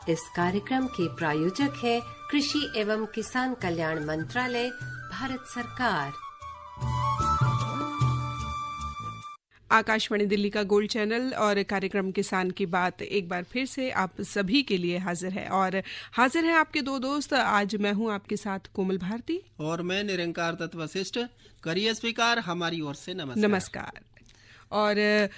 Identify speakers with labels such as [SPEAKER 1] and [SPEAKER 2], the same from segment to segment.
[SPEAKER 1] इस कार्यक्रम के प्रायोजक है कृषि एवं किसान कल्याण मंत्रालय, भारत सरकार।
[SPEAKER 2] आकाशवाणी दिल्ली का गोल्ड चैनल और कार्यक्रम किसान की बात एक बार फिर से आप सभी के लिए हाजिर है और हाजिर है आपके दो दोस्त। आज मैं हूं आपके साथ कोमल भारती
[SPEAKER 3] और मैं निरंकार दत्त वशिष्ठ। करिए स्वीकार हमारी ओर से नमस्कार।
[SPEAKER 2] और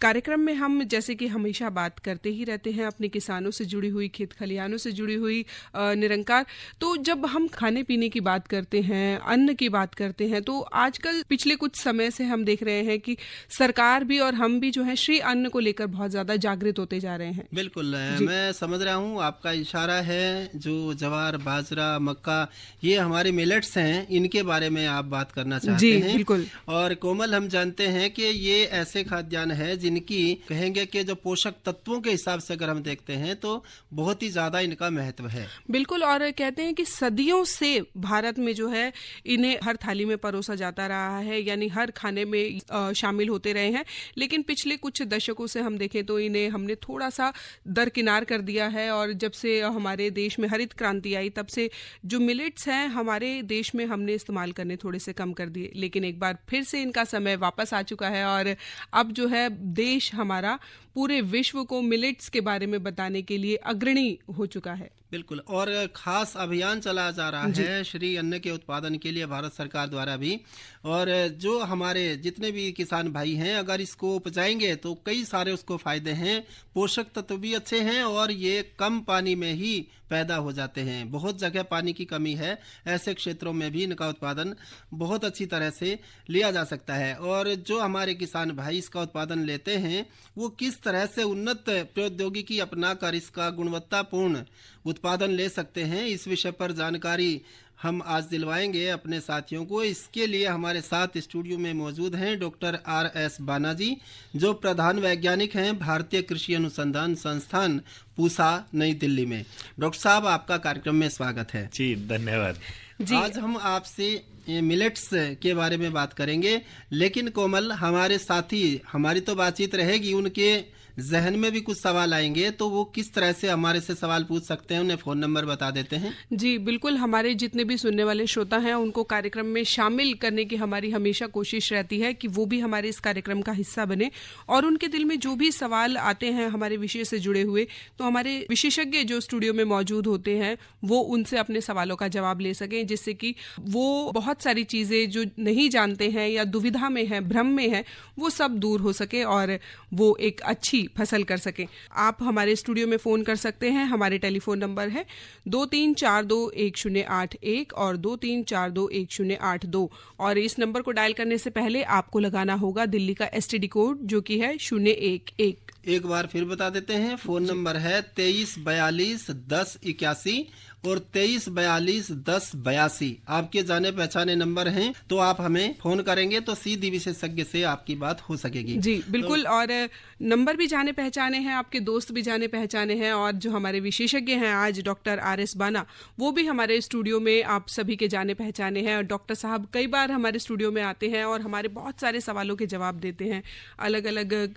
[SPEAKER 2] कार्यक्रम में हम जैसे कि हमेशा बात करते ही रहते हैं अपने किसानों से जुड़ी हुई, खेत खलिहानों से जुड़ी हुई निरंकार। तो जब हम खाने पीने की बात करते हैं, अन्न की बात करते हैं, तो आजकल पिछले कुछ समय से हम देख रहे हैं कि सरकार भी और हम भी जो है श्री अन्न को लेकर बहुत ज्यादा जागृत होते जा रहे हैं।
[SPEAKER 3] बिल्कुल, मैं समझ रहा हूँ आपका इशारा है जो ज्वार, बाजरा, मक्का, ये हमारे मिलेट्स हैं, इनके बारे में आप बात करना चाहते हैं।
[SPEAKER 2] बिल्कुल।
[SPEAKER 3] और कोमल, हम जानते हैं कि ये ऐसे खाद्यान्न है जिनकी कहेंगे कि जो पोषक तत्वों के हिसाब से अगर हम देखते हैं तो बहुत ही ज्यादा इनका महत्व है।
[SPEAKER 2] बिल्कुल। और कहते हैं कि सदियों से भारत में जो है इन्हें हर थाली में परोसा जाता रहा है, यानी हर खाने में शामिल होते रहे हैं। लेकिन पिछले कुछ दशकों से हम देखें तो इन्हें हमने थोड़ा सा दरकिनार कर दिया है। और जब से हमारे देश में हरित क्रांति आई तब से जो मिलेट्स हैं हमारे देश में हमने इस्तेमाल करने थोड़े से कम कर दिए। लेकिन एक बार फिर से इनका समय वापस आ चुका है और अब जो है देश हमारा पूरे विश्व को मिलेट्स के बारे में बताने के लिए अग्रणी हो चुका है।
[SPEAKER 3] बिल्कुल। और खास अभियान चला जा रहा है श्री अन्न के उत्पादन के लिए भारत सरकार द्वारा भी। और जो हमारे जितने भी किसान भाई हैं अगर इसको उपजाएंगे तो कई सारे उसको फायदे हैं, पोषक तत्व भी अच्छे हैं और ये कम पानी में ही पैदा हो जाते हैं। बहुत जगह पानी की कमी है, ऐसे क्षेत्रों में भी इनका उत्पादन बहुत अच्छी तरह से लिया जा सकता है। और जो हमारे किसान भाई इसका उत्पादन लेते हैं वो किस तरह से उन्नत प्रौद्योगिकी अपनाकर इसका गुणवत्तापूर्ण उत्पादन ले सकते हैं, इस विषय पर जानकारी हम आज दिलवाएंगे अपने साथियों को। इसके लिए हमारे साथ स्टूडियो में मौजूद हैं डॉक्टर RS बाना जी, जो प्रधान वैज्ञानिक हैं भारतीय कृषि अनुसंधान संस्थान पूसा, नई दिल्ली में। डॉक्टर साहब, आपका कार्यक्रम में स्वागत है।
[SPEAKER 4] जी, धन्यवाद
[SPEAKER 3] जी। आज हम आपसे मिलेट्स के बारे में बात करेंगे, लेकिन कोमल, हमारे साथी, हमारी तो बातचीत रहेगी, उनके जहन में भी कुछ सवाल आएंगे, तो वो किस तरह से हमारे से सवाल पूछ सकते हैं, उन्हें फोन नंबर बता देते हैं।
[SPEAKER 2] जी बिल्कुल। हमारे जितने भी सुनने वाले श्रोता हैं उनको कार्यक्रम में शामिल करने की हमारी हमेशा कोशिश रहती है कि वो भी हमारे इस कार्यक्रम का हिस्सा बने और उनके दिल में जो भी सवाल आते हैं हमारे विषय से जुड़े हुए, तो हमारे विशेषज्ञ जो स्टूडियो में मौजूद होते हैं वो उनसे अपने सवालों का जवाब ले सकें, जिससे कि वो बहुत सारी चीजें जो नहीं जानते हैं या दुविधा में है, भ्रम में है, वो सब दूर हो सके और वो एक अच्छी फसल कर सकें। आप हमारे स्टूडियो में फोन कर सकते हैं। हमारे टेलीफोन नंबर है 23421081 और 23421082 और इस नंबर को डायल करने से पहले आपको लगाना होगा दिल्ली का STD कोड जो कि है 011।
[SPEAKER 3] एक बार फिर बता देते हैं, फोन नंबर है 23421081 और 23421082। आपके जाने पहचाने नंबर हैं, तो आप हमें फोन करेंगे तो सीधी विशेषज्ञ से आपकी बात हो सकेगी।
[SPEAKER 2] जी बिल्कुल। और नंबर भी जाने पहचाने हैं, आपके दोस्त भी जाने पहचाने हैं और जो हमारे विशेषज्ञ हैं आज डॉक्टर RS बाना, वो भी हमारे स्टूडियो में आप सभी के जाने पहचाने हैं। और डॉक्टर साहब कई बार हमारे स्टूडियो में आते हैं और हमारे बहुत सारे सवालों के जवाब देते हैं। अलग अलग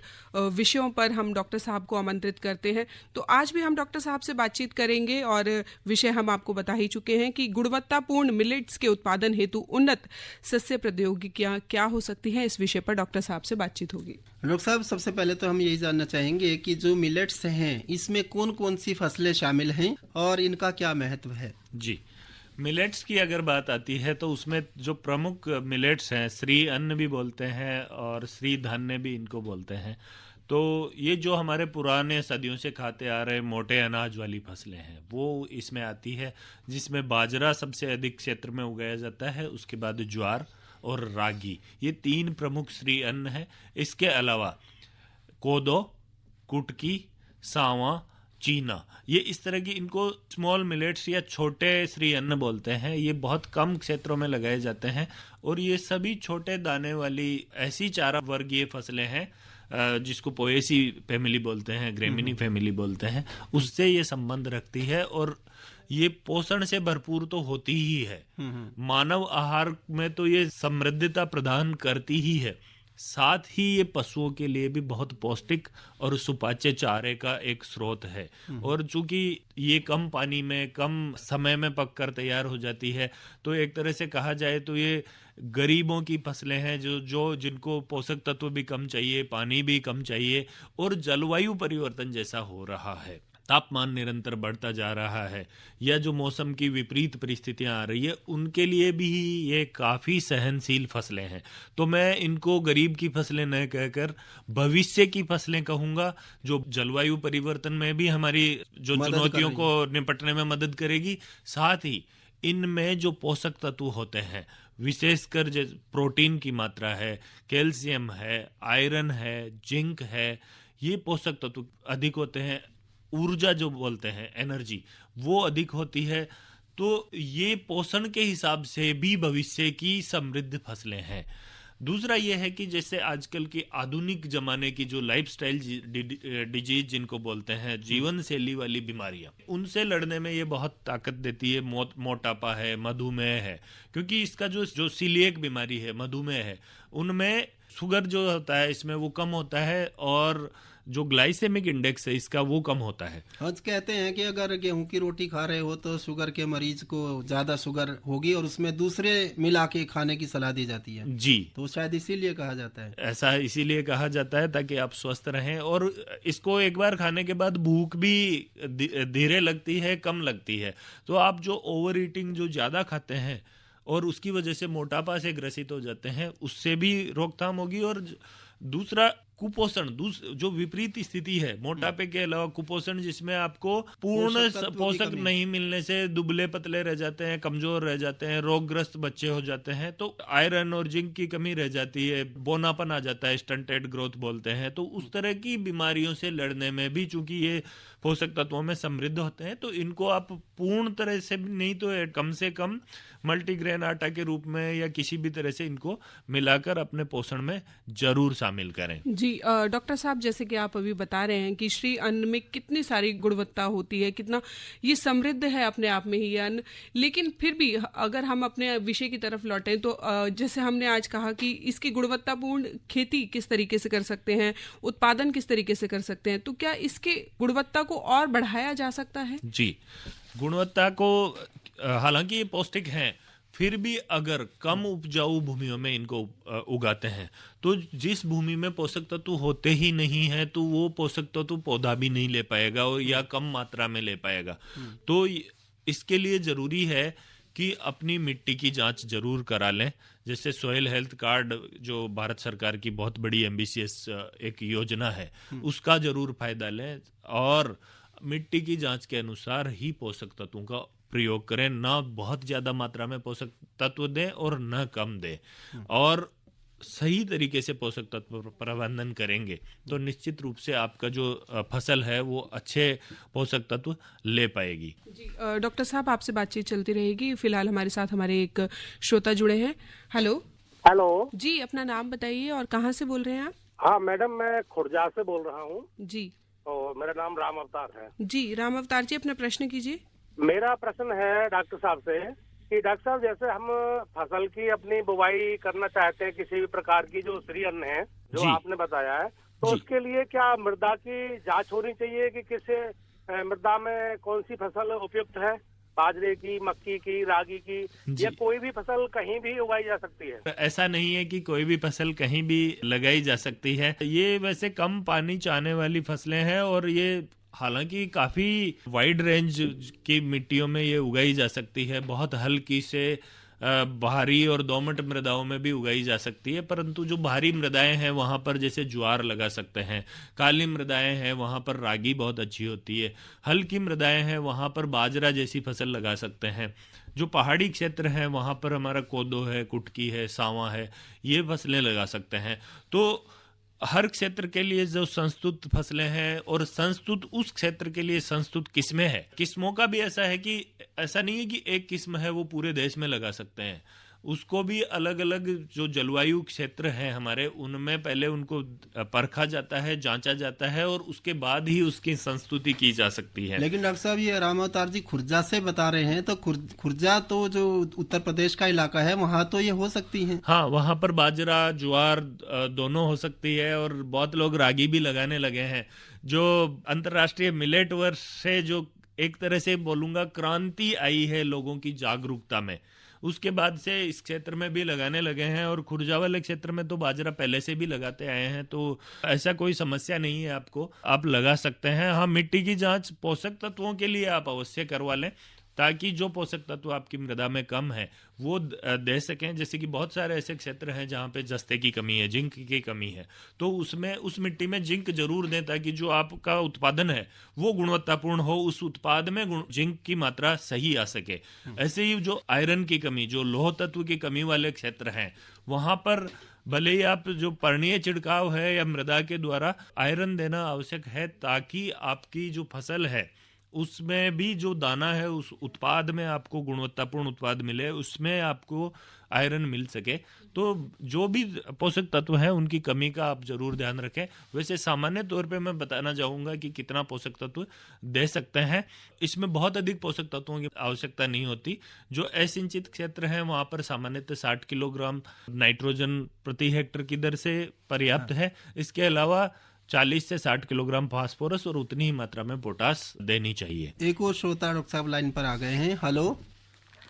[SPEAKER 2] विषयों पर हम डॉक्टर साहब को आमंत्रित करते हैं। तो आज भी हम डॉक्टर साहब से बातचीत करेंगे और विषय हम आपको बता ही चुके हैं कि गुणवत्तापूर्ण मिलेट्स के उत्पादन हेतु उन्नत सस्य प्रौद्योगिकियां क्या हो सकती हैं। इस विषय पर डॉक्टर साहब से बातचीत होगी।
[SPEAKER 3] डॉक्टर साहब, सबसे पहले तो हम यही जानना चाहेंगे कि जो मिलेट्स हैं इसमें कौन कौन सी फसलें शामिल हैं और इनका क्या महत्व है।
[SPEAKER 4] जी, मिलेट्स की अगर बात आती है तो उसमें जो प्रमुख मिलेट्स हैं, श्री अन्न भी बोलते हैं और श्री धान्य भी इनको बोलते हैं। तो ये जो हमारे पुराने सदियों से खाते आ रहे मोटे अनाज वाली फसलें हैं वो इसमें आती है, जिसमें बाजरा सबसे अधिक क्षेत्र में उगाया जाता है, उसके बाद ज्वार और रागी, ये 3 प्रमुख श्री अन्न है। इसके अलावा कोदो, कुटकी, सांवा, चीना, ये इस तरह की इनको स्मॉल मिलेट्स या छोटे श्री अन्न बोलते हैं। ये बहुत कम क्षेत्रों में लगाए जाते हैं और ये सभी छोटे दाने वाली ऐसी चारा वर्गीय फसलें हैं जिसको पोएसी फैमिली बोलते हैं, ग्रेमिनी फैमिली बोलते हैं, उससे ये संबंध रखती है और ये पोषण से भरपूर तो होती ही है। मानव आहार में तो ये समृद्धता प्रदान करती ही है साथ ही ये पशुओं के लिए भी बहुत पौष्टिक और सुपाच्य चारे का एक स्रोत है। और चूंकि ये कम पानी में कम समय में पककर तैयार हो जाती है, तो एक तरह से कहा जाए तो ये गरीबों की फसलें हैं जो जिनको पोषक तत्व भी कम चाहिए, पानी भी कम चाहिए, और जलवायु परिवर्तन जैसा हो रहा है, तापमान निरंतर बढ़ता जा रहा है, या जो मौसम की विपरीत परिस्थितियां आ रही है, उनके लिए भी ये काफ़ी सहनशील फसलें हैं। तो मैं इनको गरीब की फसलें न कहकर भविष्य की फसलें कहूँगा, जो जलवायु परिवर्तन में भी हमारी जो चुनौतियों को निपटने में मदद करेगी, साथ ही इनमें जो पोषक तत्व होते हैं, विशेषकर प्रोटीन की मात्रा है, कैल्शियम है, आयरन है, जिंक है, ये पोषक तत्व अधिक होते हैं। ऊर्जा जो बोलते हैं, एनर्जी, वो अधिक होती है। तो ये पोषण के हिसाब से भी भविष्य की समृद्ध फसलें हैं। दूसरा ये है कि जैसे आजकल की आधुनिक जमाने की जो लाइफस्टाइल डिजीज जिनको बोलते हैं, जीवन शैली वाली बीमारियां, उनसे लड़ने में ये बहुत ताकत देती है। मोटापा है, मधुमेह है, क्योंकि इसका जो सीलिएक बीमारी है, मधुमेह है, उनमें शुगर जो होता है इसमें वो कम होता है, और जो ग्लाइसेमिक इंडेक्स है इसका वो कम होता है।
[SPEAKER 3] आज कहते हैं कि अगर गेहूं की रोटी खा रहे हो तो शुगर के मरीज को ज्यादा शुगर होगी, और उसमें दूसरे मिला के खाने की सलाह दी जाती है
[SPEAKER 4] जी।
[SPEAKER 3] तो शायद इसीलिए कहा जाता है,
[SPEAKER 4] ऐसा इसीलिए कहा जाता है ताकि आप स्वस्थ रहें। और इसको एक बार खाने के बाद भूख भी धीरे लगती है, कम लगती है। तो आप जो ओवर ईटिंग जो ज्यादा खाते हैं और उसकी वजह से मोटापा से ग्रसित हो जाते हैं, उससे भी रोकथाम होगी। और दूसरा कुपोषण, जो विपरीत स्थिति है मोटापे के अलावा कुपोषण, जिसमें आपको पूर्ण पोषक नहीं मिलने से दुबले पतले रह जाते हैं, कमजोर रह जाते हैं, रोगग्रस्त बच्चे हो जाते हैं, तो आयरन और जिंक की कमी रह जाती है, बोनापन आ जाता है, स्टंटेड ग्रोथ बोलते हैं। तो उस तरह की बीमारियों से लड़ने में भी चूंकि ये पोषक तत्वों में समृद्ध होते हैं, तो इनको आप पूर्ण तरह से नहीं तो कम से कम मल्टीग्रेन आटा के रूप में या किसी भी तरह से इनको मिलाकर अपने पोषण में जरूर शामिल करें।
[SPEAKER 2] जी डॉक्टर साहब, जैसे कि आप अभी बता रहे हैं कि श्री अन्न में कितनी सारी गुणवत्ता होती है, कितना ये समृद्ध है अपने आप में ही ये अन्न, लेकिन फिर भी अगर हम अपने विषय की तरफ लौटें तो जैसे हमने आज कहा कि इसकी गुणवत्तापूर्ण खेती किस तरीके से कर सकते हैं, उत्पादन किस तरीके से कर सकते हैं, तो क्या इसके गुणवत्ता को और बढ़ाया जा सकता है? जी,
[SPEAKER 4] गुणवत्ता को हालांकि ये पौष्टिक हैं, फिर भी अगर कम उपजाऊ भूमियों में इनको उगाते हैं, तो जिस भूमि में पोषक तत्व होते ही नहीं है, तो वो पोषक तत्व पौधा भी नहीं ले पाएगा और या कम मात्रा में ले पाएगा। तो इसके लिए जरूरी है कि अपनी मिट्टी की जांच जरूर करा लें। जैसे सॉइल हेल्थ कार्ड जो भारत सरकार की बहुत बड़ी एम्बिशियस एक योजना है, उसका जरूर फायदा लें और मिट्टी की जांच के अनुसार ही पोषक तत्वों का प्रयोग करें। ना बहुत ज्यादा मात्रा में पोषक तत्व दें और न कम दें, और सही तरीके से पोषक तत्व प्रबंधन करेंगे तो निश्चित रूप से आपका जो फसल है वो अच्छे पोषक तत्व ले पाएगी।
[SPEAKER 2] जी डॉक्टर साहब, आपसे बातचीत चलती रहेगी। फिलहाल हमारे साथ हमारे एक श्रोता जुड़े हैं। हेलो। जी, अपना नाम बताइए और कहाँ से बोल रहे हैं आप?
[SPEAKER 5] हाँ मैडम, मैं खुर्जा से बोल रहा हूँ।
[SPEAKER 2] जी।
[SPEAKER 5] और मेरा नाम राम अवतार है।
[SPEAKER 2] जी राम अवतार जी, अपना प्रश्न कीजिए।
[SPEAKER 5] मेरा प्रश्न है डॉक्टर साहब से कि डॉक्टर साहब, जैसे हम फसल की अपनी बुवाई करना चाहते हैं, किसी भी प्रकार की जो श्री अन्न है जो आपने बताया है, तो उसके लिए क्या मृदा की जांच होनी चाहिए कि किस मृदा में कौन सी फसल उपयुक्त है? बाजरे की, मक्की की, रागी की, या कोई भी फसल कहीं भी उगाई जा सकती है?
[SPEAKER 4] ऐसा नहीं है कि कोई भी फसल कहीं भी लगाई जा सकती है। ये वैसे कम पानी चाहने वाली फसलें हैं और ये हालांकि काफी वाइड रेंज की मिट्टियों में ये उगाई जा सकती है। बहुत हल्की से भारी और दोमट मृदाओं में भी उगाई जा सकती है, परंतु जो भारी मृदाएं हैं वहां पर जैसे ज्वार लगा सकते हैं, काली मृदाएं हैं वहां पर रागी बहुत अच्छी होती है, हल्की मृदाएं हैं वहां पर बाजरा जैसी फसल लगा सकते हैं। जो पहाड़ी क्षेत्र है वहां पर हमारा कोदो है, कुटकी है, सांवा है, ये फसलें लगा सकते हैं। तो हर क्षेत्र के लिए जो संस्तुत फसलें हैं और संस्तुत उस क्षेत्र के लिए संस्तुत किस्में हैं। किस्मों का भी ऐसा है कि ऐसा नहीं है कि एक किस्म है वो पूरे देश में लगा सकते हैं। उसको भी अलग अलग जो जलवायु क्षेत्र हैं हमारे, उनमें पहले उनको परखा जाता है, जांचा जाता है और उसके बाद ही उसकी संस्तुति की जा सकती है।
[SPEAKER 3] लेकिन डॉक्टर साहब ये राम अवतार जी खुर्जा से बता रहे हैं, तो खुर्जा तो जो उत्तर प्रदेश का इलाका है वहाँ तो ये हो सकती है।
[SPEAKER 4] हाँ, वहाँ पर बाजरा ज्वार दोनों हो सकती है और बहुत लोग रागी भी लगाने लगे हैं। जो अंतर्राष्ट्रीय मिलेट वर्ष से जो एक तरह से बोलूंगा क्रांति आई है लोगों की जागरूकता में, उसके बाद से इस क्षेत्र में भी लगाने लगे हैं। और खुर्जा वाले क्षेत्र में तो बाजरा पहले से भी लगाते आए हैं, तो ऐसा कोई समस्या नहीं है, आपको आप लगा सकते हैं। हाँ, मिट्टी की जांच पोषक तत्वों के लिए आप अवश्य करवा लें, ताकि जो पोषक तत्व आपकी मृदा में कम है वो दे सकें। जैसे कि बहुत सारे ऐसे क्षेत्र हैं जहाँ पे जस्ते की कमी है, जिंक की कमी है, तो उसमें उस मिट्टी में जिंक जरूर दें, ताकि जो आपका उत्पादन है वो गुणवत्तापूर्ण हो, उस उत्पाद में जिंक की मात्रा सही आ सके। ऐसे ही जो आयरन की कमी, जो लौह तत्व की कमी वाले क्षेत्र हैं, वहाँ पर भले ही आप जो पर्णीय छिड़काव है या मृदा के द्वारा आयरन देना आवश्यक है, ताकि आपकी जो फसल है उसमें भी जो दाना है उस उत्पाद में आपको गुणवत्तापूर्ण उत्पाद मिले, उसमें आपको आयरन मिल सके। तो जो भी पोषक तत्व हैं उनकी कमी का आप जरूर ध्यान रखें। वैसे सामान्य तौर पे मैं बताना चाहूँगा कि कितना पोषक तत्व दे सकते हैं। इसमें बहुत अधिक पोषक तत्वों की आवश्यकता नहीं होती। जो असिंचित क्षेत्र हैं वहाँ पर सामान्यतः 60 किलोग्राम नाइट्रोजन प्रति हेक्टर की दर से पर्याप्त है। इसके अलावा 40 से 60 किलोग्राम फास्फोरस और उतनी ही मात्रा में पोटास देनी चाहिए।
[SPEAKER 3] एक और श्रोता डॉक्टर साहब लाइन पर आ गए हैं। हेलो।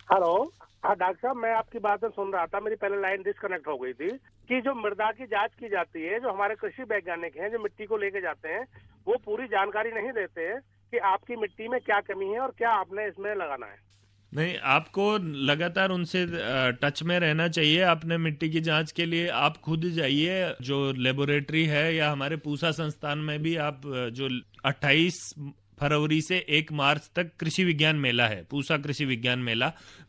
[SPEAKER 5] हाँ डॉक्टर साहब, मैं आपकी बातें सुन रहा था, मेरी पहले लाइन डिस्कनेक्ट हो गई थी। कि जो मृदा की जांच की जाती है, जो हमारे कृषि वैज्ञानिक हैं जो मिट्टी को लेके जाते हैं, वो पूरी जानकारी नहीं देते हैं कि आपकी मिट्टी में क्या कमी है और क्या आपने इसमें लगाना है।
[SPEAKER 4] नहीं, आपको लगातार उनसे टच में रहना चाहिए। आपने मिट्टी की जांच के लिए आप खुद जाइए, जो लेबोरेटरी है या हमारे पूसा संस्थान में भी आप जो 28 फरवरी से 1 मार्च तक कृषि विज्ञान मेला है, पूसा कृषि विज्ञान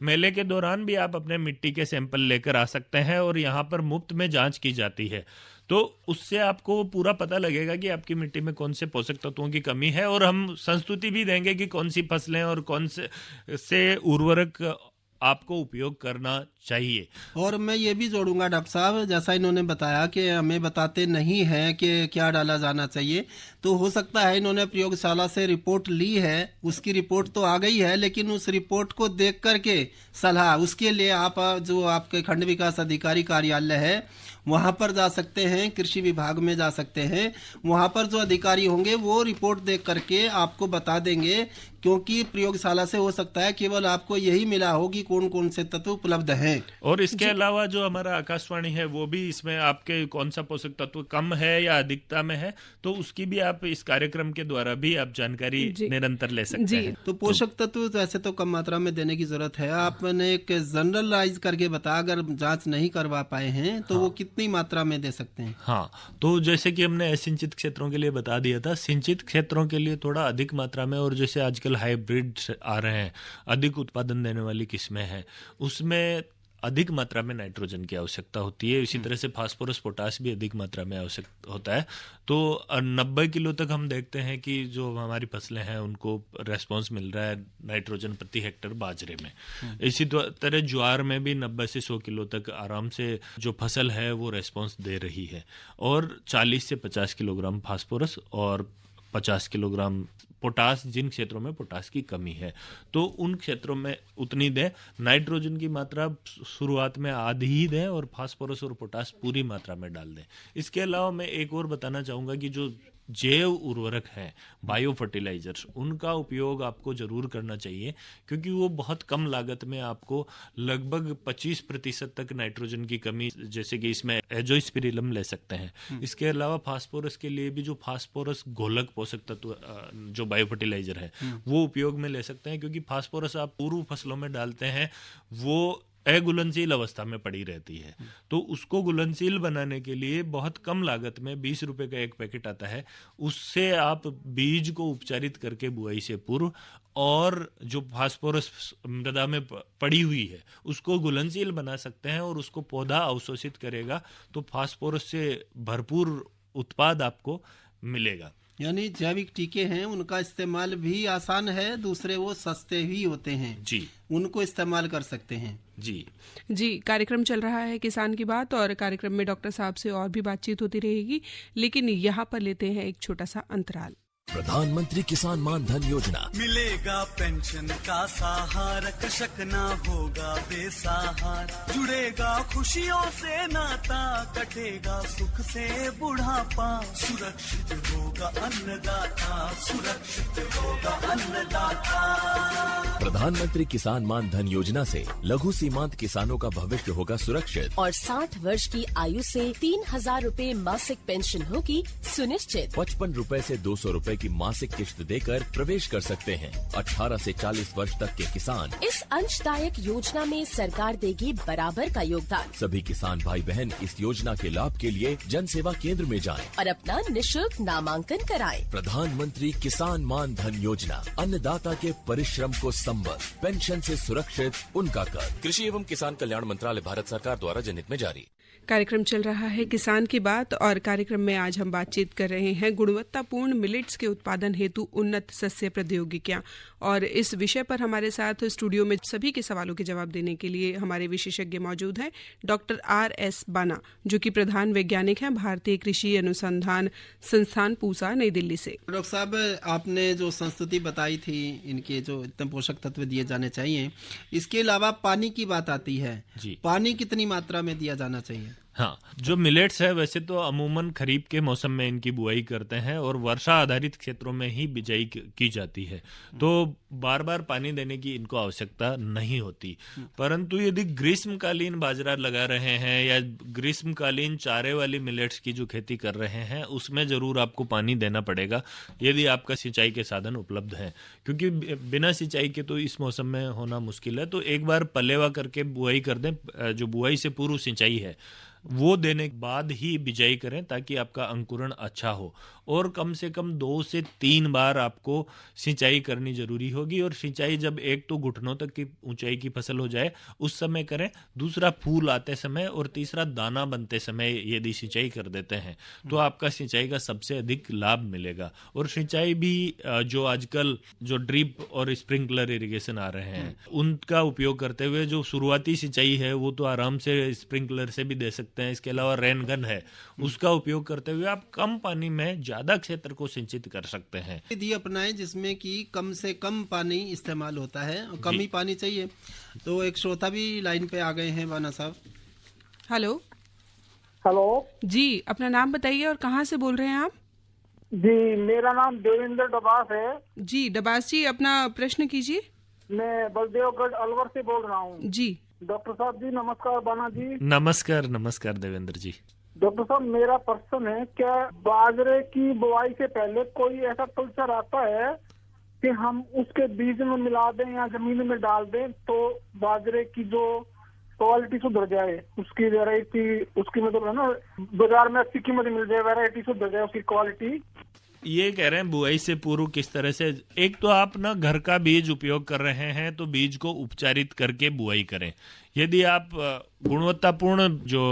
[SPEAKER 4] मेले के दौरान भी आप अपने मिट्टी के सैंपल लेकर आ सकते हैं और यहाँ पर मुफ्त में जांच की जाती है। तो उससे आपको पूरा पता लगेगा कि आपकी मिट्टी में कौन से पोषक तत्वों की कमी है, और हम संस्तुति भी देंगे कि कौन सी फसलें और कौन से उर्वरक आपको उपयोग करना चाहिए।
[SPEAKER 3] और मैं ये भी जोड़ूंगा डॉक्टर साहब, जैसा इन्होंने बताया कि हमें बताते नहीं हैं कि क्या डाला जाना चाहिए, तो हो सकता है इन्होंने प्रयोगशाला से रिपोर्ट ली है, उसकी रिपोर्ट तो आ गई है, लेकिन उस रिपोर्ट को देख करके सलाह, उसके लिए आप जो आपके खंड विकास अधिकारी कार्यालय है वहां पर जा सकते हैं, कृषि विभाग में जा सकते हैं। वहां पर जो अधिकारी होंगे वो रिपोर्ट देख करके आपको बता देंगे, क्योंकि प्रयोगशाला से हो सकता है केवल आपको यही मिला हो कि कौन कौन से तत्व उपलब्ध हैं।
[SPEAKER 4] और इसके अलावा जो हमारा आकाशवाणी है वो भी इसमें आपके कौन सा पोषक तत्व कम है या अधिकता में है, तो उसकी भी आप इस कार्यक्रम के द्वारा भी आप जानकारी निरंतर ले सकते हैं।
[SPEAKER 3] तो पोषक तत्व वैसे तो कम मात्रा में देने की जरूरत है। आपने एक जनरलाइज करके बताया, अगर जांच नहीं करवा पाए हैं तो वो कितनी मात्रा में दे सकते हैं?
[SPEAKER 4] हाँ, तो जैसे कि हमने असिंचित क्षेत्रों के लिए बता दिया था, सिंचित क्षेत्रों के लिए थोड़ा अधिक मात्रा में, और जैसे आजकल हाइब्रिड आ रहे हैं, अधिक उत्पादन देने वाली किस्में हैं, उसमें अधिक मात्रा में नाइट्रोजन की आवश्यकता होती है। इसी तरह से फास्फोरस पोटास भी अधिक मात्रा में आवश्यक होता है। तो 90 किलो तक हम देखते हैं कि जो हमारी फसलें हैं उनको रेस्पॉन्स मिल रहा है नाइट्रोजन प्रति हेक्टर बाजरे में। इसी तरह ज्वार में भी 90 से 100 किलो तक आराम से जो फसल है वो रेस्पॉन्स दे रही है। और 40 से 50 किलोग्राम फास्फोरस और 50 किलोग्राम पोटास, जिन क्षेत्रों में पोटास की कमी है तो उन क्षेत्रों में उतनी दें। नाइट्रोजन की मात्रा शुरुआत में आधी ही दें और फास्फोरस और पोटास पूरी मात्रा में डाल दें। इसके अलावा मैं एक और बताना चाहूँगा कि जो जैव उर्वरक हैं, बायो फर्टिलाइजर्स, उनका उपयोग आपको जरूर करना चाहिए, क्योंकि वो बहुत कम लागत में आपको लगभग 25% तक नाइट्रोजन की कमी, जैसे कि इसमें एजोस्पिरिलम ले सकते हैं। इसके अलावा फास्फोरस के लिए भी जो फास्फोरस घोलक पोषक तत्व जो बायो फर्टिलाइजर है वो उपयोग में ले सकते हैं, क्योंकि फास्फोरस आप पूर्व फसलों में डालते हैं वो अघुलनशील अवस्था में पड़ी रहती है। तो उसको घुलनशील बनाने के लिए बहुत कम लागत में 20 रुपए का एक पैकेट आता है, उससे आप बीज को उपचारित करके बुआई से पूर्व और जो फास्फोरस मृदा में पड़ी हुई है उसको घुलनशील बना सकते हैं और उसको पौधा अवशोषित करेगा, तो फास्फोरस से भरपूर उत्पाद आपको मिलेगा।
[SPEAKER 3] यानी जैविक टीके हैं उनका इस्तेमाल भी आसान है, दूसरे वो सस्ते भी होते हैं
[SPEAKER 4] जी,
[SPEAKER 3] उनको इस्तेमाल कर सकते हैं।
[SPEAKER 2] जी, कार्यक्रम चल रहा है किसान की बात, और कार्यक्रम में डॉक्टर साहब से और भी बातचीत होती रहेगी, लेकिन यहाँ पर लेते हैं एक छोटा सा अंतराल।
[SPEAKER 6] प्रधानमंत्री किसान मान धन योजना,
[SPEAKER 7] मिलेगा पेंशन का सहारा, कृषक ना होगा बेसहारा, जुड़ेगा खुशियों से नाता, कटेगा सुख से बुढ़ापा, सुरक्षित होगा अन्नदाता, सुरक्षित होगा अन्नदाता।
[SPEAKER 6] प्रधानमंत्री किसान मान धन योजना से लघु सीमांत किसानों का भविष्य होगा सुरक्षित
[SPEAKER 8] और 60 वर्ष की आयु से 3,000 रूपए मासिक पेंशन होगी सुनिश्चित।
[SPEAKER 6] 55 रूपए से 200 रूपए की मासिक किश्त देकर प्रवेश कर सकते हैं। 18 से 40 वर्ष तक के किसान
[SPEAKER 8] इस अंशदायक योजना में सरकार देगी बराबर का योगदान।
[SPEAKER 6] सभी किसान भाई बहन इस योजना के लाभ के लिए जन सेवा केंद्र में जाएं
[SPEAKER 8] और अपना निशुल्क नामांकन कराएं।
[SPEAKER 6] प्रधानमंत्री किसान मान धन योजना, अन्नदाता के परिश्रम को संबल, पेंशन से सुरक्षित उनका कर। कृषि एवं किसान कल्याण मंत्रालय, भारत सरकार द्वारा जनहित में जारी।
[SPEAKER 2] कार्यक्रम चल रहा है किसान की बात, और कार्यक्रम में आज हम बातचीत कर रहे हैं गुणवत्तापूर्ण मिलेट्स के उत्पादन हेतु उन्नत सस्य प्रौद्योगिकियां। और इस विषय पर हमारे साथ स्टूडियो में सभी के सवालों के जवाब देने के लिए हमारे विशेषज्ञ मौजूद हैं। डॉक्टर RS बाना, जो कि प्रधान वैज्ञानिक हैं भारतीय कृषि अनुसंधान संस्थान पूसा, नई दिल्ली से।
[SPEAKER 3] डॉक्टर साहब, आपने जो संस्तुति बताई थी, इनके जो इतने पोषक तत्व दिए जाने चाहिए, इसके अलावा पानी की बात आती है
[SPEAKER 4] जी।
[SPEAKER 3] पानी कितनी मात्रा में दिया जाना चाहिए?
[SPEAKER 4] हाँ, जो मिलेट्स है वैसे तो अमूमन खरीफ के मौसम में इनकी बुआई करते हैं और वर्षा आधारित क्षेत्रों में ही बिजाई की जाती है, तो बार बार पानी देने की इनको आवश्यकता नहीं होती। परंतु यदि ग्रीष्मकालीन बाजरा लगा रहे हैं या ग्रीष्मकालीन चारे वाली मिलेट्स की जो खेती कर रहे हैं, उसमें जरूर आपको पानी देना पड़ेगा यदि आपका सिंचाई के साधन उपलब्ध हैं, क्योंकि बिना सिंचाई के तो इस मौसम में होना मुश्किल है। तो एक बार पलेवा करके बुआई कर दें, जो बुआई से पूर्व सिंचाई है वो देने के बाद ही बिजाई करें, ताकि आपका अंकुरण अच्छा हो। और कम से कम 2 से 3 बार आपको सिंचाई करनी जरूरी होगी, और सिंचाई जब एक तो घुटनों तक की ऊंचाई की फसल हो जाए उस समय करें, दूसरा फूल आते समय, और तीसरा दाना बनते समय यदि सिंचाई कर देते हैं तो आपका सिंचाई का सबसे अधिक लाभ मिलेगा। और सिंचाई भी जो आजकल जो ड्रिप और स्प्रिंकलर इरिगेशन आ रहे हैं उनका उपयोग करते हुए जो शुरुआती सिंचाई है वो तो आराम से स्प्रिंकलर से भी दे सकते हैं। इसके अलावा रेन गन है, उसका उपयोग करते हुए आप कम पानी में ज्यादा क्षेत्र को सिंचित कर सकते हैं।
[SPEAKER 3] विधि अपनाएं जिसमें कि कम से कम पानी इस्तेमाल होता है, कम ही पानी चाहिए। तो एक श्रोता भी लाइन पे आ गए हैं, बाना साहब।
[SPEAKER 2] हेलो
[SPEAKER 9] हेलो
[SPEAKER 2] जी, अपना नाम बताइए और कहाँ से बोल रहे हैं आप?
[SPEAKER 9] जी, मेरा नाम देवेंद्र डबास है।
[SPEAKER 2] जी डबास जी, अपना प्रश्न कीजिए।
[SPEAKER 9] मैं बलदेवगढ़ अलवर से बोल रहा हूँ।
[SPEAKER 2] जी
[SPEAKER 9] डॉक्टर साहब जी नमस्कार। बाना जी
[SPEAKER 4] नमस्कार। नमस्कार देवेंद्र जी।
[SPEAKER 9] डॉक्टर साहब, मेरा प्रश्न है, क्या बाजरे की बुआई से पहले कोई ऐसा कल्चर आता है कि हम उसके बीज में मिला दें या जमीन में डाल दें तो बाजरे की जो क्वालिटी सुधर जाए, उसकी वैरायटी, उसकी मतलब है ना, बाजार में अच्छी कीमत मिल जाए, वैरायटी सुधर जाए, उसकी क्वालिटी?
[SPEAKER 4] ये कह रहे हैं बुआई से पूर्व किस तरह से, एक तो आप ना घर का बीज उपयोग कर रहे हैं तो बीज को उपचारित करके बुआई करें। यदि आप गुणवत्तापूर्ण जो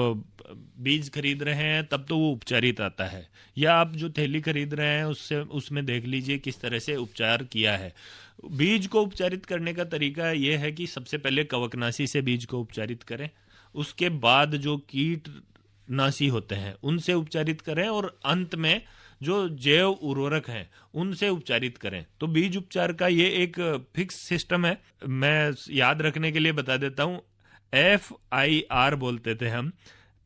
[SPEAKER 4] बीज खरीद रहे हैं तब तो वो उपचारित आता है, या आप जो थैली खरीद रहे हैं उसमें देख लीजिए किस तरह से उपचार किया है। बीज को उपचारित करने का तरीका ये है कि सबसे पहले कवकनाशी से बीज को उपचारित करें, उसके बाद जो कीटनाशी होते हैं उनसे उपचारित करें, और अंत में जो जैव उर्वरक हैं उनसे उपचारित करें। तो बीज उपचार का ये एक फिक्स सिस्टम है। मैं याद रखने के लिए बता देता हूँ, FIR बोलते थे हम,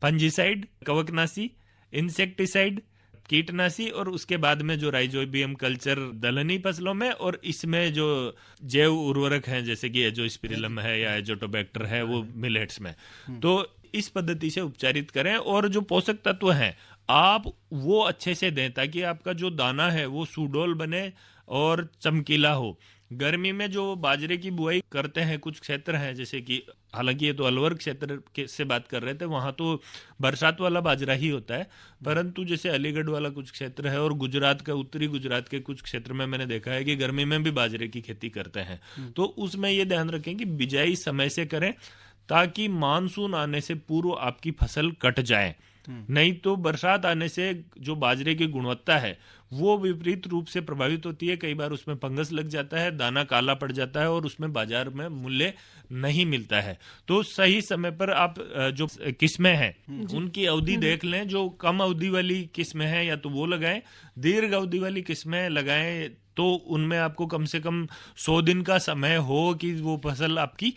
[SPEAKER 4] फंजीसाइड कवकनाशी, इंसेक्टिसाइड कीटनाशी, और उसके बाद में जो राइजोबियम कल्चर दलहनी फसलों में, और इसमें जो जैव उर्वरक हैं जैसे कि एजोस्पिरिलम है या एजोटोबैक्टर है वो मिलेट्स में। तो इस पद्धति से उपचारित करें, और जो पोषक तत्व हैं आप वो अच्छे से दें ताकि आपका जो दाना है वो सुडौल बने और चमकीला हो। गर्मी में जो बाजरे की बुआई करते हैं कुछ क्षेत्र हैं, जैसे कि हालांकि ये तो अलवर क्षेत्र से बात कर रहे थे, वहां तो बरसात वाला बाजरा ही होता है, परंतु जैसे अलीगढ़ वाला कुछ क्षेत्र है और गुजरात का, उत्तरी गुजरात के कुछ क्षेत्र में मैंने देखा है कि गर्मी में भी बाजरे की खेती करते हैं। तो उसमें ये ध्यान रखें कि बिजाई समय से करें ताकि मानसून आने से पूर्व आपकी फसल कट जाए। नहीं तो बरसात आने से जो बाजरे की गुणवत्ता है वो विपरीत रूप से प्रभावित होती है। कई बार उसमें फंगस लग जाता है, दाना काला पड़ जाता है और उसमें बाजार में मूल्य नहीं मिलता है। तो सही समय पर आप जो किस्में हैं उनकी अवधि देख लें। जो कम अवधि वाली किस्में हैं या तो वो लगाएं, दीर्घ अवधि वाली किस्में लगाएं तो उनमें आपको कम से कम 100 दिन का समय हो कि वो फसल आपकी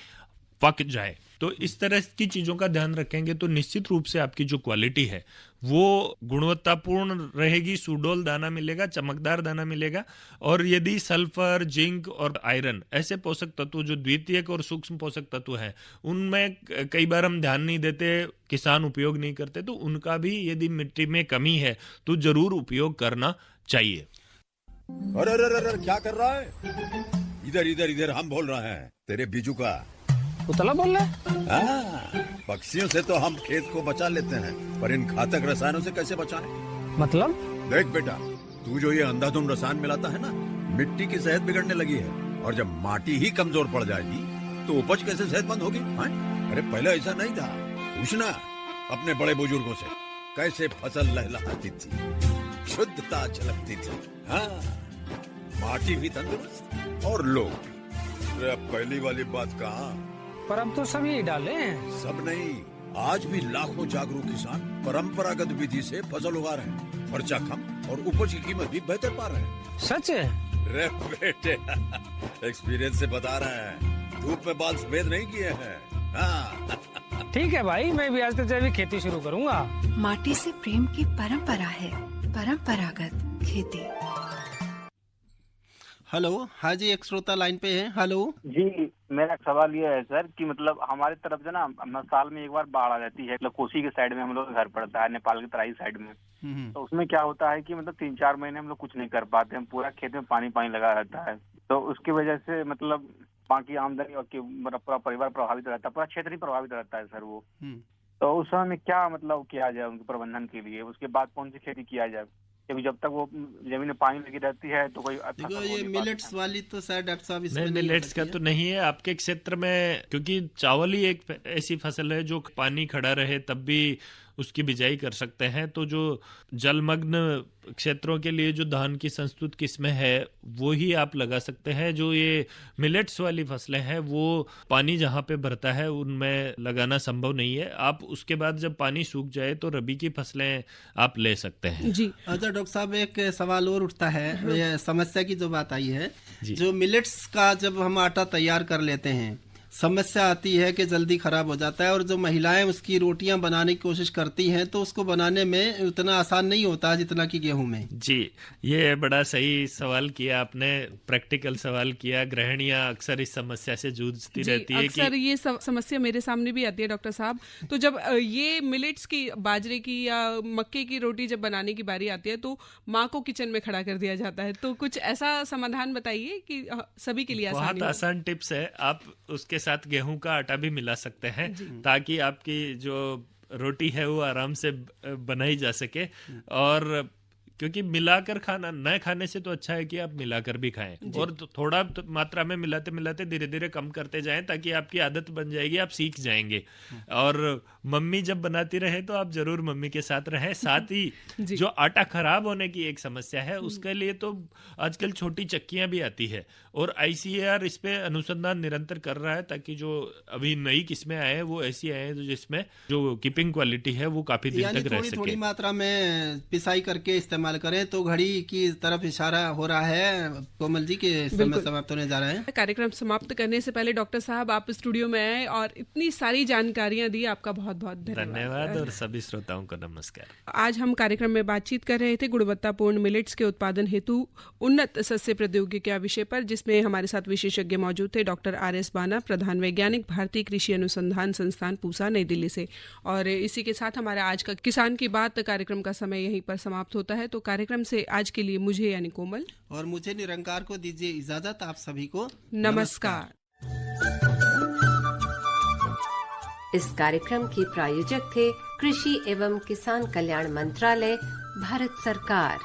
[SPEAKER 4] पक जाए। तो इस तरह की चीजों का ध्यान रखेंगे तो निश्चित रूप से आपकी जो क्वालिटी है वो गुणवत्तापूर्ण रहेगी। सुडोल दाना मिलेगा, चमकदार दाना मिलेगा। और यदि सल्फर, जिंक और आयरन ऐसे पोषक तत्व जो द्वितीयक और सूक्ष्म पोषक तत्व हैं उनमें कई बार हम ध्यान नहीं देते, किसान उपयोग नहीं करते, तो उनका भी यदि मिट्टी में कमी है तो जरूर उपयोग करना चाहिए।
[SPEAKER 10] अरे अरे अरे क्या कर रहा है? इधर इधर इधर हम बोल रहे हैं तेरे बीजू का।
[SPEAKER 11] उतला बोल रहा है?
[SPEAKER 10] पक्षियों से तो हम खेत को बचा लेते हैं, पर इन घातक रसायनों से कैसे बचाएं?
[SPEAKER 11] मतलब?
[SPEAKER 10] देख बेटा, तू जो ये अंधाधुंध रसायन मिलाता है ना, मिट्टी की सेहत बिगड़ने लगी है। और जब माटी ही कमजोर पड़ जाएगी तो उपज कैसे सेहतमंद होगी? अरे पहले ऐसा नहीं था। पूछना अपने बड़े बुजुर्गों से, कैसे फसल लहलहाती थी, शुद्धता झलकती थी। हाँ, माटी भी तंदुरुस्त और लोग भी। अब पहली वाली बात कहाँ?
[SPEAKER 11] पर अब तो सब यही डाले हैं।
[SPEAKER 10] सब नहीं, आज भी लाखों जागरूक किसान परंपरागत विधि से फसल उगा रहे हैं। खर्चा कम और उपज की कीमत भी बेहतर पा रहे हैं।
[SPEAKER 11] सच है?
[SPEAKER 10] रे बेटे, एक्सपीरियंस से बता रहे हैं। धूप में बाल सफेद नहीं किए हैं। हाँ।
[SPEAKER 11] ठीक है भाई, मैं भी आज से जैविक खेती शुरू करूंगा।
[SPEAKER 12] माटी से प्रेम की परंपरा है, परंपरागत खेती।
[SPEAKER 3] हेलो, हाँ जी, एक श्रोता लाइन पे है। हेलो
[SPEAKER 13] जी, मेरा सवाल ये है सर कि मतलब हमारे तरफ से ना साल में एक बार बाढ़ आ जाती है। मतलब कोसी के साइड में हम लोग घर पड़ता है, नेपाल की तराई साइड में। तो उसमें क्या होता है कि मतलब 3-4 महीने हम लोग कुछ नहीं कर पाते। हम पूरा खेत में पानी पानी लगा रहता है। तो उसकी वजह से मतलब बाकी आमदनी और पूरा परिवार प्रभावित रहता है, पूरा क्षेत्र ही प्रभावित रहता है सर वो। तो उस समय में क्या मतलब किया जाए उनके प्रबंधन के लिए? उसके बाद कौन सी खेती किया जाए? क्योंकि जब तक वो जमीन में पानी लगी रहती है तो कोई
[SPEAKER 3] देखो, ये मिलेट्स वाली तो शायद डॉक्टर साहब इसमें
[SPEAKER 4] नहीं, मिलेट्स का तो नहीं है आपके क्षेत्र में, क्योंकि चावल ही एक ऐसी फसल है जो पानी खड़ा रहे तब भी उसकी बिजाई कर सकते हैं। तो जो जलमग्न क्षेत्रों के लिए जो धान की संस्तुत किस्में है वो ही आप लगा सकते हैं। जो ये मिलेट्स वाली फसलें हैं वो पानी जहाँ पे भरता है उनमें लगाना संभव नहीं है। आप उसके बाद जब पानी सूख जाए तो रबी की फसलें आप ले सकते हैं।
[SPEAKER 2] जी
[SPEAKER 3] अच्छा डॉक्टर साहब, एक सवाल और उठता है। ये समस्या की जो बात आई है, जो मिलेट्स का जब हम आटा तैयार कर लेते हैं, समस्या आती है कि जल्दी खराब हो जाता है। और जो महिलाएं उसकी रोटियां बनाने की कोशिश करती हैं तो उसको बनाने में उतना आसान नहीं होता जितना कि गेहूं में।
[SPEAKER 4] जी, ये बड़ा सही सवाल किया आपने, प्रैक्टिकल सवाल किया। गृहिणियां अक्सर इस समस्या से जूझती रहती है।
[SPEAKER 2] अक्सर ये समस्या मेरे सामने भी आती है डॉक्टर साहब। तो जब ये मिलेट्स की, बाजरे की या मक्के की रोटी जब बनाने की बारी आती है तो माँ को किचन में खड़ा कर दिया जाता है। तो कुछ ऐसा समाधान बताइए कि सभी के लिए आसान।
[SPEAKER 4] बहुत आसान टिप्स है, आप उसके साथ गेहूं का आटा भी मिला सकते हैं ताकि आपकी जो रोटी है वो आराम से बनाई जा सके। और क्योंकि मिलाकर खाना न खाने से तो अच्छा है कि आप मिलाकर भी खाएं और थोड़ा मात्रा में मिलाते मिलाते धीरे धीरे कम करते जाएं ताकि आपकी आदत बन जाएगी, आप सीख जाएंगे। और मम्मी जब बनाती रहे तो आप जरूर मम्मी के साथ रहें। साथ ही जो आटा खराब होने की एक समस्या है उसके लिए तो आजकल छोटी चक्कियां भी आती है और ICAR इस पे अनुसंधान निरंतर कर रहा है ताकि जो अभी नई किस्में आए हैं वो ऐसी आए हैं जिसमें जो कीपिंग क्वालिटी है वो काफी दिन तक रह सके।
[SPEAKER 3] थोड़ी मात्रा में पिसाई करके इस्तेमाल करें तो घड़ी की तरफ इशारा हो रहा है। कोमल जी के समय समाप्त होने जा रहा है।
[SPEAKER 2] कार्यक्रम समाप्त करने से पहले डॉक्टर साहब आप स्टूडियो में आए और इतनी सारी जानकारियां दी, आपका बहुत बहुत
[SPEAKER 4] धन्यवाद। और सभी श्रोताओं को नमस्कार।
[SPEAKER 2] आज हम कार्यक्रम में बातचीत कर रहे थे गुणवत्तापूर्ण मिलेट्स के उत्पादन हेतु उन्नत सस्य प्रौद्योगिकी विषय पर, जिसमें हमारे साथ विशेषज्ञ मौजूद थे डॉक्टर RS बाना, प्रधान वैज्ञानिक, भारतीय कृषि अनुसंधान संस्थान पूसा, नई दिल्ली से। और इसी के साथ हमारा आज का किसान की बात कार्यक्रम का समय यहीं पर समाप्त होता है। तो कार्यक्रम से आज के लिए मुझे यानी कोमल
[SPEAKER 3] और मुझे निरंकार को दीजिए इजाजत। आप सभी को
[SPEAKER 2] नमस्कार।
[SPEAKER 1] इस कार्यक्रम की प्रायोजक थे कृषि एवं किसान कल्याण मंत्रालय, भारत सरकार।